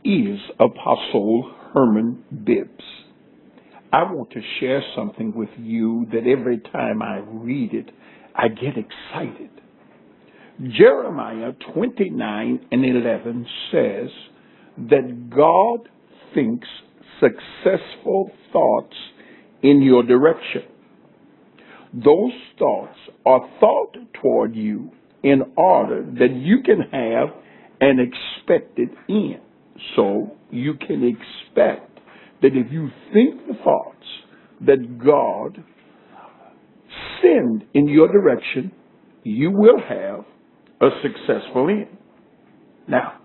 is Apostle Herman Bibbs. I want to share something with you that every time I read it, I get excited. Jeremiah 29:11 says that God thinks successful thoughts in your direction. Those thoughts are thought toward you in order that you can have an expected end. So you can expect that if you think the thoughts that God send in your direction, you will have a successful end. Now,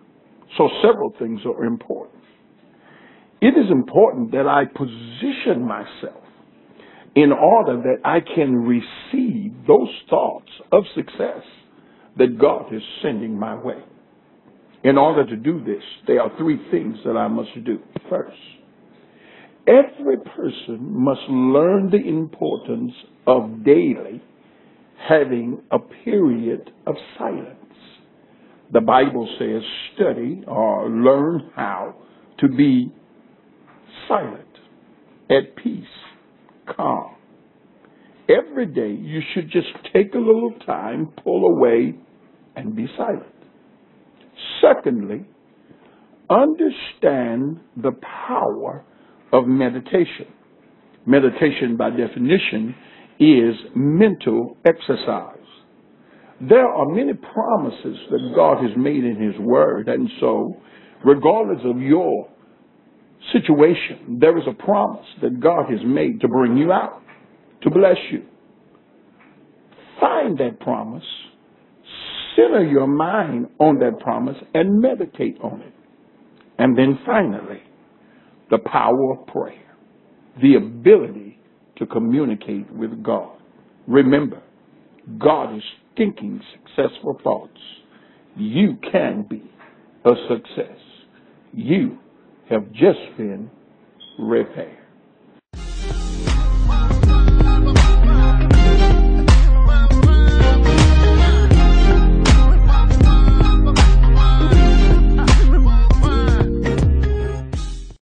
so several things are important. It is important that I position myself in order that I can receive those thoughts of success that God is sending my way. In order to do this, there are three things that I must do. First, every person must learn the importance of daily having a period of silence. The Bible says study or learn how to be silent, at peace, calm. Every day you should just take a little time, pull away, and be silent. Secondly, understand the power of meditation. Meditation, by definition, is mental exercise. There are many promises that God has made in His Word, and so, regardless of your situation, there is a promise that God has made to bring you out, to bless you. Find that promise, center your mind on that promise, and meditate on it. And then finally, the power of prayer, the ability to communicate with God. Remember, God is thinking successful thoughts. You can be a success. You have just been repaired.